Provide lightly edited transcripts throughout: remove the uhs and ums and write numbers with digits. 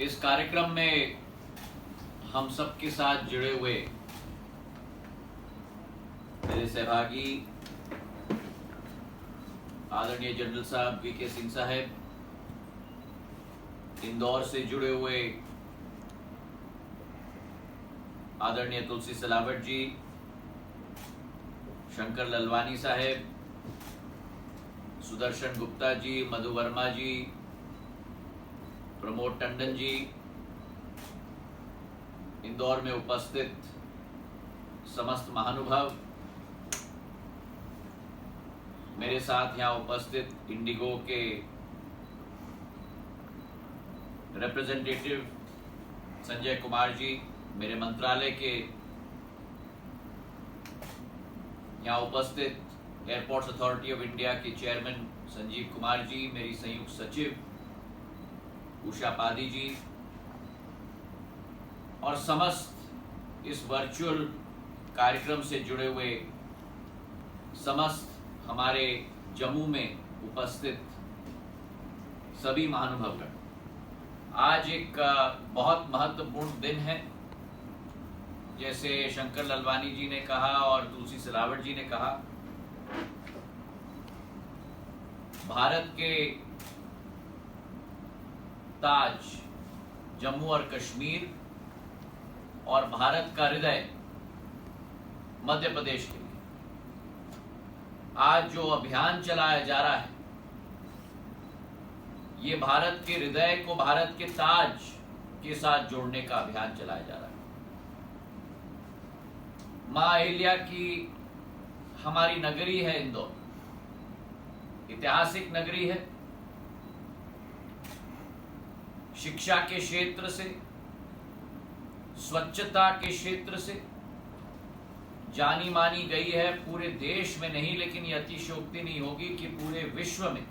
इस कार्यक्रम में हम सबके साथ जुड़े हुए मेरे सहभागी आदरणीय जनरल साहब वीके सिंह साहब, इंदौर से जुड़े हुए आदरणीय तुलसी सिलावट जी, शंकर ललवानी साहब, सुदर्शन गुप्ता जी, मधु वर्मा जी, प्रमोद टंडन जी, इंदौर में उपस्थित समस्त महानुभाव, मेरे साथ यहाँ उपस्थित इंडिगो के रिप्रेजेंटेटिव संजय कुमार जी, मेरे मंत्रालय के यहाँ उपस्थित एयरपोर्ट्स अथॉरिटी ऑफ इंडिया के चेयरमैन संजीव कुमार जी, मेरी संयुक्त सचिव उषा पादी जी और समस्त इस वर्चुअल कार्यक्रम से जुड़े हुए समस्त हमारे जम्मू में उपस्थित सभी महानुभावगण, आज एक बहुत महत्वपूर्ण दिन है। जैसे शंकर ललवानी जी ने कहा और तुलसी सिलावट जी ने कहा, भारत के ताज जम्मू और कश्मीर और भारत का हृदय मध्य प्रदेश के लिए आज जो अभियान चलाया जा रहा है, ये भारत के हृदय को भारत के ताज के साथ जोड़ने का अभियान चलाया जा रहा है। मां अहिल्या की हमारी नगरी है इंदौर, ऐतिहासिक नगरी है। शिक्षा के क्षेत्र से, स्वच्छता के क्षेत्र से जानी मानी गई है पूरे देश में नहीं, लेकिन यह अतिशयोक्ति नहीं होगी कि पूरे विश्व में,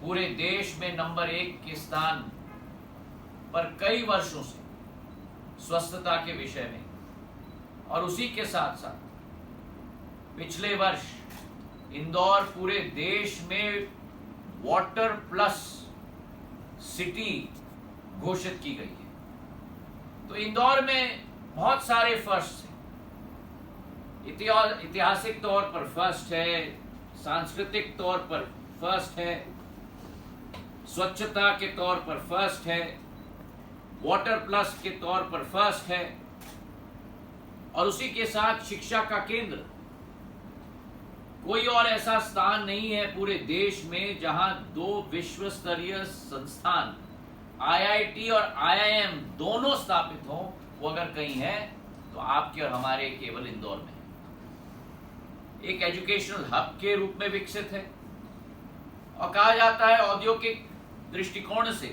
पूरे देश में नंबर 1 के स्थान पर कई वर्षों से स्वच्छता के विषय में। और उसी के साथ साथ पिछले वर्ष इंदौर पूरे देश में वाटर प्लस सिटी घोषित की गई है। तो इंदौर में बहुत सारे फर्स्ट हैं। ऐतिहासिक तौर पर फर्स्ट है, सांस्कृतिक तौर पर फर्स्ट है, स्वच्छता के तौर पर फर्स्ट है, वाटर प्लस के तौर पर फर्स्ट है, और उसी के साथ शिक्षा का केंद्र। कोई और ऐसा स्थान नहीं है पूरे देश में जहां 2 विश्व स्तरीय संस्थान आईआईटी और आईआईएम दोनों स्थापित हों। वो अगर कहीं है तो आपके और हमारे केवल इंदौर में है। एक एजुकेशनल हब के रूप में विकसित है और कहा जाता है औद्योगिक दृष्टिकोण से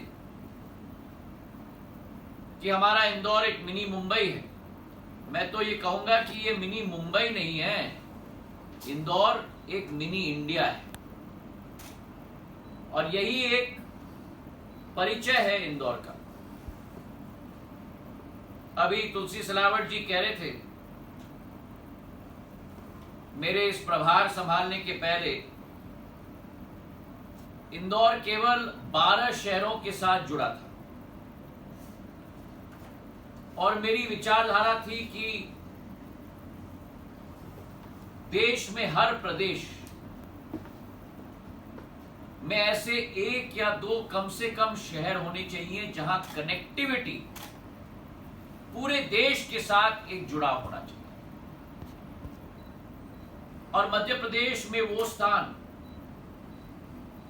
कि हमारा इंदौर एक मिनी मुंबई है। मैं तो ये कहूंगा कि ये मिनी मुंबई नहीं है, इंदौर एक मिनी इंडिया है। और यही एक परिचय है इंदौर का। अभी तुलसी सिलावट जी कह रहे थे, मेरे इस प्रभार संभालने के पहले इंदौर केवल 12 शहरों के साथ जुड़ा था और मेरी विचारधारा थी कि देश में हर प्रदेश में ऐसे 1 या 2 कम से कम शहर होने चाहिए जहां कनेक्टिविटी पूरे देश के साथ एक जुड़ाव होना चाहिए। और मध्य प्रदेश में वो स्थान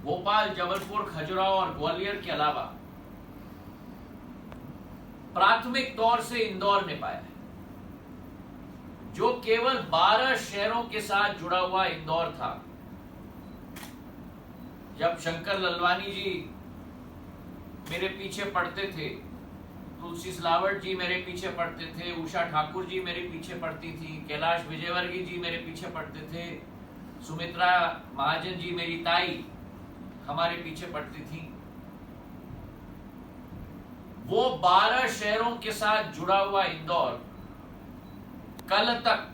भोपाल, जबलपुर, खजुराहो और ग्वालियर के अलावा प्राथमिक तौर से इंदौर ने पाया है, जो केवल 12 शहरों के साथ जुड़ा हुआ इंदौर था। जब शंकर ललवानी जी मेरे पीछे पढ़ते थे, तुलसी सिलावट जी मेरे पीछे पढ़ते थे, उषा ठाकुर जी मेरे पीछे पढ़ती थी, कैलाश विजयवर्गीय जी मेरे पीछे पढ़ते थे, सुमित्रा महाजन जी मेरी ताई हमारे पीछे पढ़ती थी। वो 12 शहरों के साथ जुड़ा हुआ इंदौर कल तक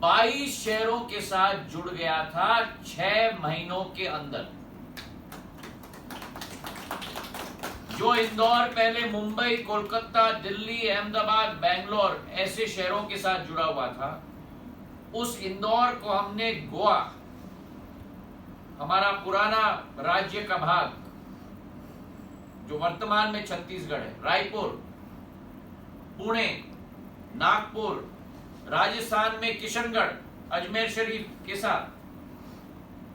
22 शहरों के साथ जुड़ गया था 6 महीनों के अंदर। जो इंदौर पहले मुंबई, कोलकाता, दिल्ली, अहमदाबाद, बेंगलोर ऐसे शहरों के साथ जुड़ा हुआ था, उस इंदौर को हमने गोवा, हमारा पुराना राज्य का भाग जो वर्तमान में छत्तीसगढ़ है, रायपुर, पुणे, नागपुर, राजस्थान में किशनगढ़, अजमेर शरीफ के साथ,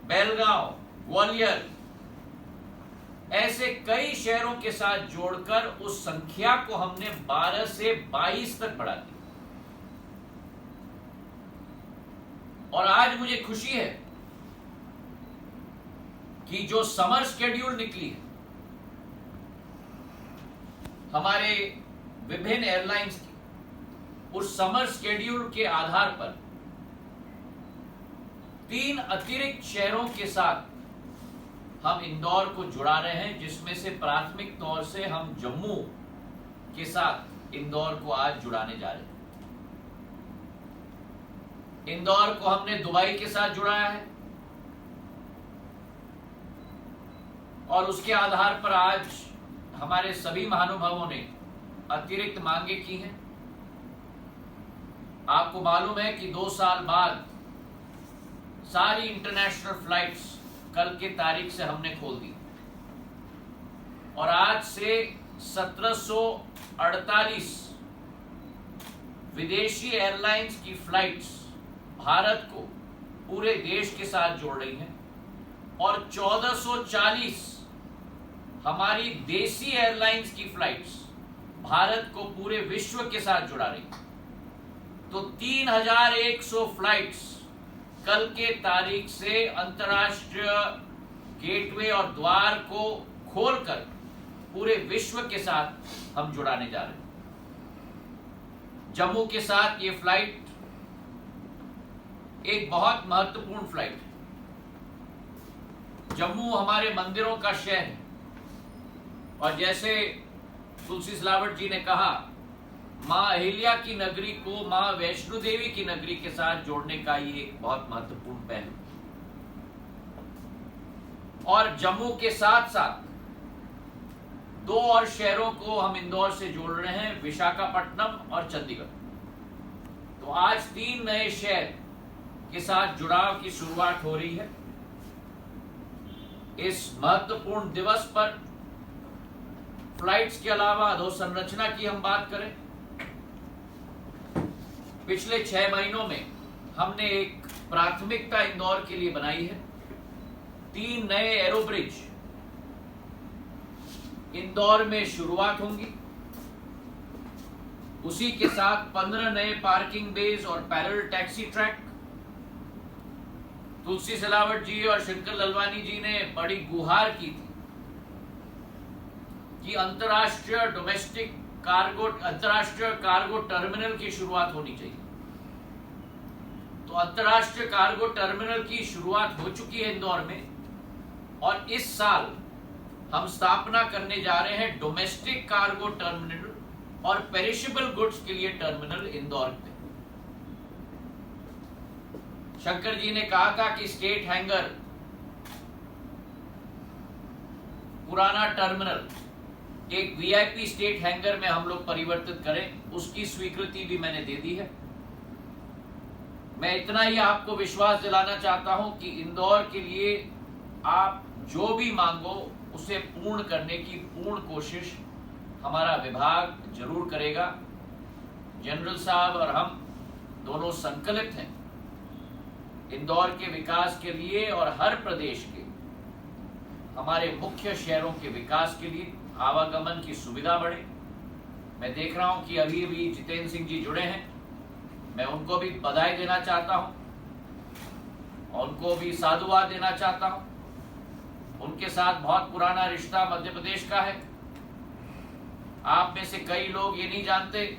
बेलगांव, ग्वालियर, ऐसे कई शहरों के साथ जोड़कर उस संख्या को हमने 12 से 22 तक बढ़ा दी। और आज मुझे खुशी है कि जो समर शेड्यूल निकली है हमारे विभिन्न एयरलाइंस की, उस समर शेड्यूल के आधार पर 3 अतिरिक्त शहरों के साथ हम इंदौर को जुड़ा रहे हैं, जिसमें से प्राथमिक तौर से हम जम्मू के साथ इंदौर को आज जुड़ाने जा रहे हैं। इंदौर को हमने दुबई के साथ जुड़ाया है और उसके आधार पर आज हमारे सभी महानुभावों ने अतिरिक्त मांगे की हैं। आपको मालूम है कि 2 साल बाद सारी इंटरनेशनल फ्लाइट्स कल के तारीख से हमने खोल दी और आज से 1748 विदेशी एयरलाइंस की फ्लाइट्स भारत को पूरे देश के साथ जोड़ रही हैं और 1440 हमारी देसी एयरलाइंस की फ्लाइट्स भारत को पूरे विश्व के साथ जुड़ा रही हैं। तो 3100 फ्लाइट्स कल के तारीख से अंतर्राष्ट्रीय गेटवे और द्वार को खोलकर पूरे विश्व के साथ हम जुड़ाने जा रहे हैं। जम्मू के साथ ये फ्लाइट एक बहुत महत्वपूर्ण फ्लाइट है। जम्मू हमारे मंदिरों का शहर है और जैसे तुलसी सिलावट जी ने कहा, मां अहिल्या की नगरी को मां वैष्णो देवी की नगरी के साथ जोड़ने का ये एक बहुत महत्वपूर्ण पहलू। और जम्मू के साथ साथ 2 और शहरों को हम इंदौर से जोड़ रहे हैं, विशाखापट्टनम और चंडीगढ़। तो आज 3 नए शहर के साथ जुड़ाव की शुरुआत हो रही है। इस महत्वपूर्ण दिवस पर फ्लाइट्स के अलावा अधोसंरचना की हम बात करें, पिछले 6 महीनों में हमने एक प्राथमिकता इंदौर के लिए बनाई है। 3 नए एरोब्रिज इंदौर में शुरुआत होंगी। उसी के साथ 15 नए पार्किंग बेज और parallel taxi track. Tulsi Silawat जी और शंकर ललवानी जी ने बड़ी गुहार की थी कि अंतर्राष्ट्रीय कार्गो टर्मिनल की शुरुआत होनी चाहिए। तो अंतर्राष्ट्रीय कार्गो टर्मिनल की शुरुआत हो चुकी है इंदौर में और इस साल हम स्थापना करने जा रहे हैं डोमेस्टिक कार्गो टर्मिनल और पेरिशेबल गुड्स के लिए टर्मिनल इंदौर में। शंकर जी ने कहा था कि स्टेट हैंगर, पुराना टर्मिनल एक वीआईपी स्टेट हैंगर में हम लोग परिवर्तित करें, उसकी स्वीकृति भी मैंने दे दी है। मैं इतना ही आपको विश्वास दिलाना चाहता हूं कि इंदौर के लिए आप जो भी मांगो उसे पूर्ण करने की पूर्ण कोशिश हमारा विभाग जरूर करेगा। जनरल साहब और हम दोनों संकल्पित हैं इंदौर के विकास के लिए और हर प्रदेश के हमारे मुख्य शहरों के विकास के लिए आवागमन की सुविधा बढ़े। मैं देख रहा हूं कि अभी भी जितेंद्र सिंह जी जुड़े हैं, मैं उनको भी बधाई देना चाहता हूं और उनको भी साधुवाद देना चाहता हूं। उनके साथ बहुत पुराना रिश्ता मध्य प्रदेश का है। आप में से कई लोग ये नहीं जानते,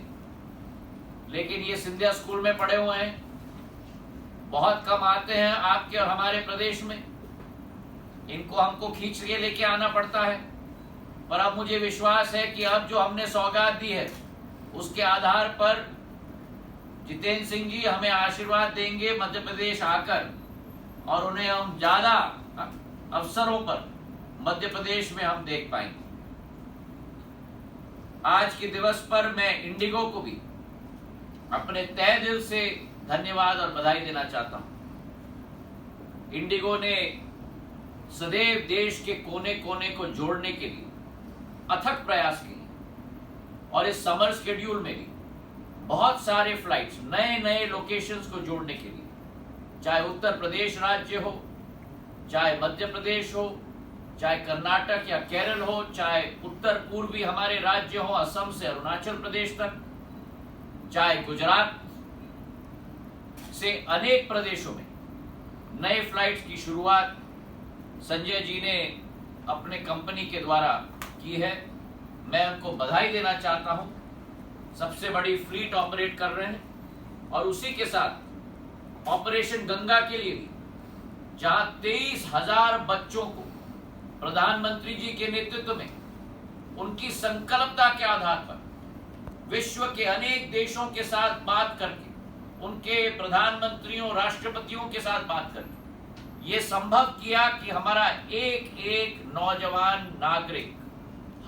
लेकिन ये सिंधिया स्कूल में पढ़े हुए हैं, बहुत कम आते हैं आपके और हमारे प्रदेश में। इनको हमको खींच के लेके आना पड़ता है, पर अब मुझे विश्वास है कि अब जो हमने सौगात दी है उसके आधार पर जितेंद्र सिंह जी हमें आशीर्वाद देंगे मध्य प्रदेश आकर, और उन्हें हम ज्यादा अवसरों पर मध्य प्रदेश में हम देख पाएंगे। आज के दिवस पर मैं इंडिगो को भी अपने तहे दिल से धन्यवाद और बधाई देना चाहता हूं। इंडिगो ने सदैव देश के कोने कोने को जोड़ने के लिए अथक प्रयास किए और इस समर शेड्यूल में भी बहुत सारे फ्लाइट्स नए नए लोकेशंस को जोड़ने के लिए, चाहे उत्तर प्रदेश राज्य हो, चाहे मध्य प्रदेश हो, चाहे कर्नाटक या केरल हो, चाहे उत्तर पूर्वी हमारे राज्य हो, असम से अरुणाचल प्रदेश तक, चाहे गुजरात से अनेक प्रदेशों में नए फ्लाइट्स की शुरुआत संजय जी ने अपने कंपनी के द्वारा की है। मैं उनको बधाई देना चाहता हूं। सबसे बड़ी फ्लीट ऑपरेट कर रहे हैं और उसी के साथ ऑपरेशन गंगा के लिए भी, जहां 23,000 बच्चों को प्रधानमंत्री जी के नेतृत्व में उनकी संकल्पता के आधार पर विश्व के अनेक देशों के साथ बात करके, उनके प्रधानमंत्रियों, राष्ट्रपतियों के साथ बात करके ये संभव किया कि हमारा एक एक नौजवान नागरिक,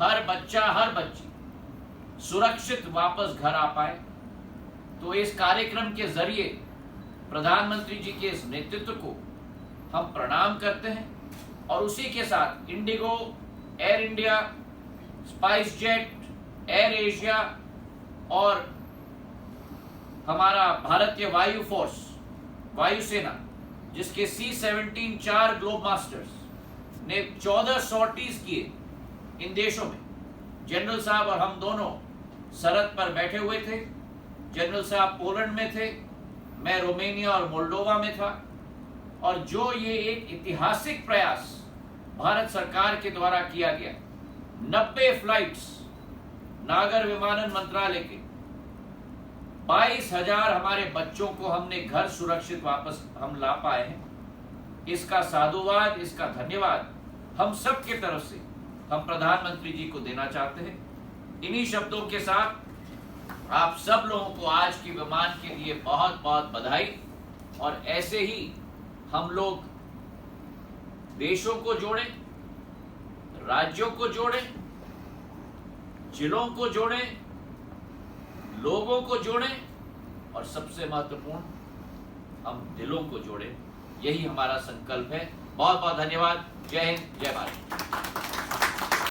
हर बच्चा, हर बच्ची सुरक्षित वापस घर आ पाए। तो इस कार्यक्रम के जरिए प्रधानमंत्री जी के इस नेतृत्व को हम प्रणाम करते हैं और उसी के साथ Indigo, air India, spice jet, air Asia और हमारा भारतीय वायु फोर्स, वायुसेना, जिसके C-17 4 ग्लोब मास्टर्स ने 14 सॉर्टीज किए इन देशों में। जनरल साहब और हम दोनों सरहद पर बैठे हुए थे। जनरल साहब पोलैंड में थे, मैं रोमानिया और मोल्डोवा में था। और जो ये एक ऐतिहासिक प्रयास भारत सरकार के द्वारा किया गया, 90 फ्लाइट्स नागर विमानन मंत्रालय के, 22,000 हमारे बच्चों को हमने घर सुरक्षित वापस हम ला पाए हैं। इसका साधुवाद, इसका धन्यवाद हम सब की तरफ से हम प्रधानमंत्री जी को देना चाहते हैं। इन्हीं शब्दों के साथ आप सब लोगों को आज की विमान के लिए बहुत बहुत बधाई। और ऐसे ही हम लोग देशों को जोड़ें, राज्यों को जोड़ें, जिलों को जोड़ें, लोगों को जोड़ें और सबसे महत्वपूर्ण हम दिलों को जोड़ें। यही हमारा संकल्प है। बहुत बहुत धन्यवाद। जय हिंद, जय भारत।